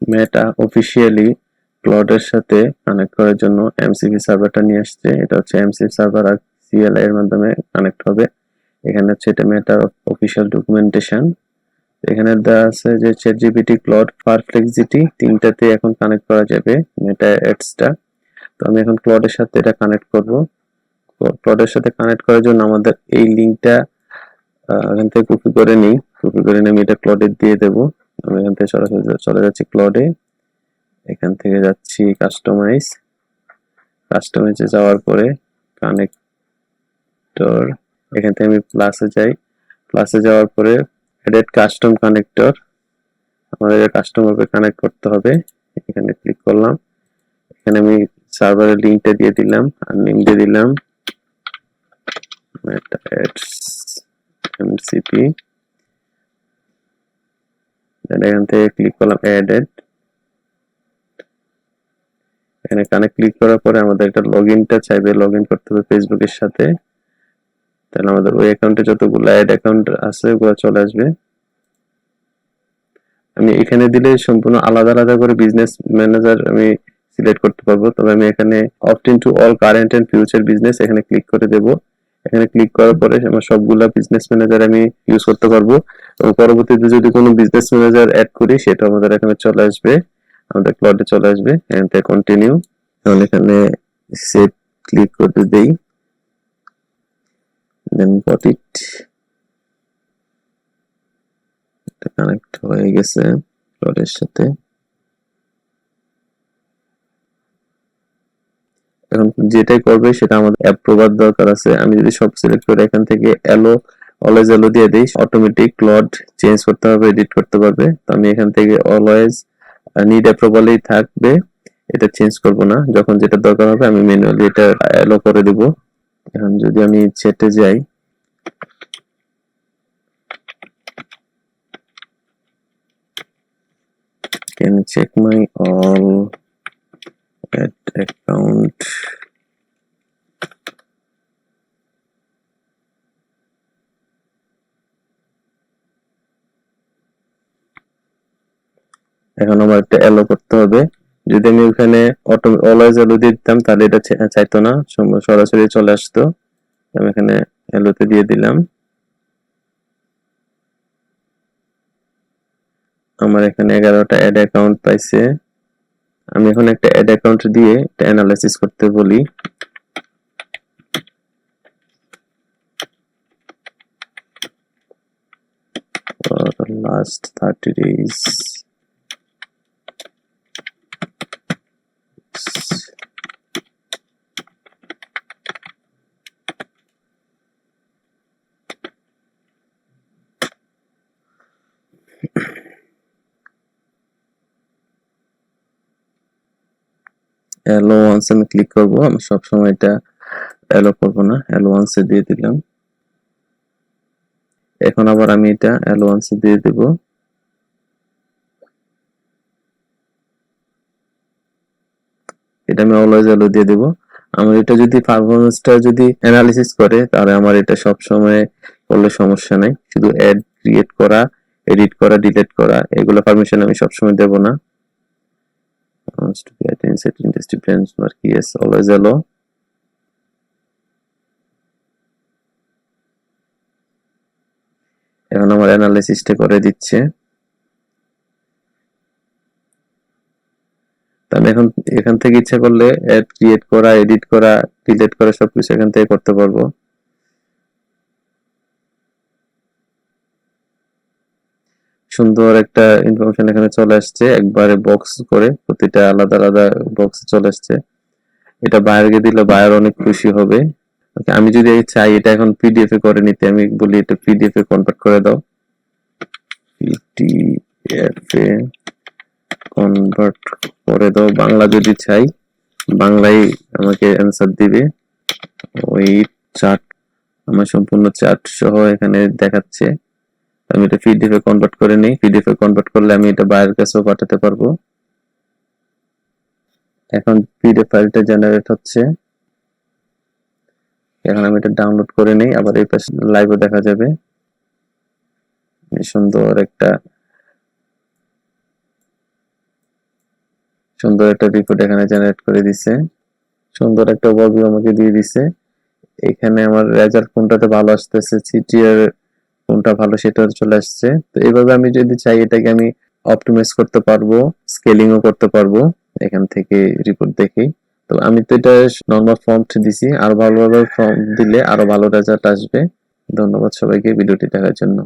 মেটা officially ক্লাউডের সাথে connect করার জন্য এমসিপি সার্ভারটা নিয়ে আসছে। এটা হচ্ছে এমসিপি সার্ভার আর সিএলআই এর মাধ্যমে কানেক্ট হবে। এখানে হচ্ছে এটা মেটার অফিসিয়াল ডকুমেন্টেশন। এখানে দেওয়া আছে যে চ্যাটজিপিটি, ক্লাউড, পারপ্লেক্সিটি তিনটাতে এখন কানেক্ট করা যাবে মেটা অ্যাডসটা। তো আমি এখন ক্লাউডের সাথে এটা কানেক্ট করব। ক্লাউডের সাথে কানেক্ট করার জন্য আমাদের এই লিংকটা এখান থেকে কপি করে নিই। কপি করে নিয়ে আমি এটা ক্লাউডে দিয়ে দেবো। আমি এখান থেকে সরাসরি চলে যাচ্ছি ক্লাউডে। এখান থেকে যাচ্ছি কাস্টমাইজে যাওয়ার পরে কানেক্টর, এখান থেকে আমি প্লাসে যাওয়ার পরে এডিট কাস্টম কানেক্টর, আমাদের কাস্টমারকে কানেক্ট করতে হবে। এখানে ক্লিক করলাম। এখানে আমি সার্ভারের লিংকটা দিয়ে দিলাম আর নেম দিয়ে দিলাম মেটা অ্যাডস এমসিপি। এখান থেকে ক্লিক করলাম অ্যাডেড। এখানে কানেক্ট ক্লিক করার পরে আমাদের একটা লগইনটা চাইবে, লগইন করতে হবে ফেসবুকের সাথে। তাহলে আমাদের ওই অ্যাকাউন্টে যতগুলো অ্যাড অ্যাকাউন্ট আছে ওগুলো চলে আসবে। আমি এখানে দিলে সম্পূর্ণ আলাদা আলাদা করে বিজনেস ম্যানেজার আমি সিলেক্ট করতে পারবো, তবে আমি এখানে opt in to all current and future business এখানে ক্লিক করে দেব। এখানে ক্লিক করার পরে আমার সবগুলা বিজনেস ম্যানেজার আমি ইউজ করতে পারবো এবং পরবর্তীতে যদি কোনো বিজনেস ম্যানেজার অ্যাড করি সেটা আমাদের এখানে চলে আসবে, আমাদের ক্লাউডে চলে আসবে। এখান থেকে কন্টিনিউ, এখন এখানে সেভ ক্লিক করতে দেই, দেন গট ইট, এটা কানেক্ট হয়ে গেছে ক্লাউডের সাথে। এখন যেটাই করবে সেটা আমাদের অ্যাপ্রুভার দরকার আছে। আমি যদি সব সিলেক্ট করে এখান থেকে অলওয়েজ এলো দিয়ে দিই, অটোমেটিক ক্লাউড চেঞ্জ করতে হবে, এডিট করতে পারবে। তো আমি এখান থেকে অলওয়েজ নিড অ্যাপ্রুভালই থাকবে, এটা চেঞ্জ করব না। যখন যেটা দরকার হবে আমি ম্যানুয়ালি এটা এলো করে দেব। এখন যদি আমি চ্যাটে যাই, can check my all at account, এখন আমার একটা এলো করতে হবে। যদি আমি ওখানে অলওয়েজ এলো দিয়ে দিতাম তাহলে এটা চাইতো না, সরাসরি চলে আসতো। আমি এখানে এলোতে দিয়ে দিলাম। আমার এখানে 11টা অ্যাড অ্যাকাউন্ট পাইছে। আমি এখন একটা অ্যাড অ্যাকাউন্ট দিয়ে এটা অ্যানালাইসিস করতে বলি। for last 30 days allow once আমি ক্লিক করব। আমি সবসময় এটা অ্যালো করব না, অ্যালো ওয়ান্সে দিয়ে দিলাম। এখন আবার আমি এটা অ্যালো ওয়ান্সে দিয়ে দেব। এটা আমি অলওয়েজ অ্যালো দিয়ে দেব। আমার এটা যদি পারফরম্যান্সটা যদি অ্যানালিসিস করে তাহলে আমার এটা সব সময় করলে সমস্যা নাই। শুধু অ্যাড ক্রিয়েট করা, এডিট করা, ডিলিট করা এগুলো পারমিশন আমি সবসময় দেব না। to get insert industry benchmark, yes, always allow. এখন আমার অ্যানালাইসিসটা করে দিচ্ছে। আমি এখন এখান থেকে ইচ্ছা করলে অ্যাড ক্রিয়েট করা, এডিট করা, ডিলিট করা সবকিছু এখান থেকে করতে পারবো। সুন্দর একটা ইনফরমেশন এখানে চলে আসছে, একবারে বক্স করে প্রতিটা আলাদা আলাদা বক্স চলে আসছে। এটা বায়ারকে দিলে বায়ার অনেক খুশি হবে। আমি যদি চাই এটা এখন পিডিএফ এ করে নিতে, আমি বলি এটা পিডিএফ এ কনভার্ট করে দাও, পিডিএফ এ কনভার্ট করে দাও। বাংলা যদি চাই বাংলায় আমাকে অ্যান্সার দিবে। ওই চার্ট আমার সম্পূর্ণ চার্ট সহ এখানে দেখাচ্ছে। আমি এটা পিডিএফ এ কনভার্ট করে নিই। পিডিএফ এ কনভার্ট করলে আমি এটা বাইরের কাছেও পাঠাতে পারবো। এখন পিডিএফ ফাইলটা জেনারেট হচ্ছে। এখন আমি এটা ডাউনলোড করে নিই, আবার এই পাশে লাইভও দেখা যাবে। সুন্দর একটা সুন্দর একটা রিপোর্ট এখানে জেনারেট করে দিছে, সুন্দর একটা ওভারভিউ আমাকে দিয়ে দিছে। এখানে আমার রেজাল্ট কোনটাতে ভালো আসতেছে, সিটিআর কোনটা ভালো সেটা চলে আসছে। তো এইভাবে আমি যদি চাই এটাকে আমি অপটিমাইজ করতে পারবো, স্কেলিংও করতে পারবো এখান থেকে রিপোর্ট দেখেই। তো আমি তো এটা নরমাল ফন্ট দিছি, আরো ভালোভাবে ফন্ট দিলে আরো ভালো রেজাল্ট আসবে। ধন্যবাদ সবাইকে ভিডিওটি দেখার জন্য।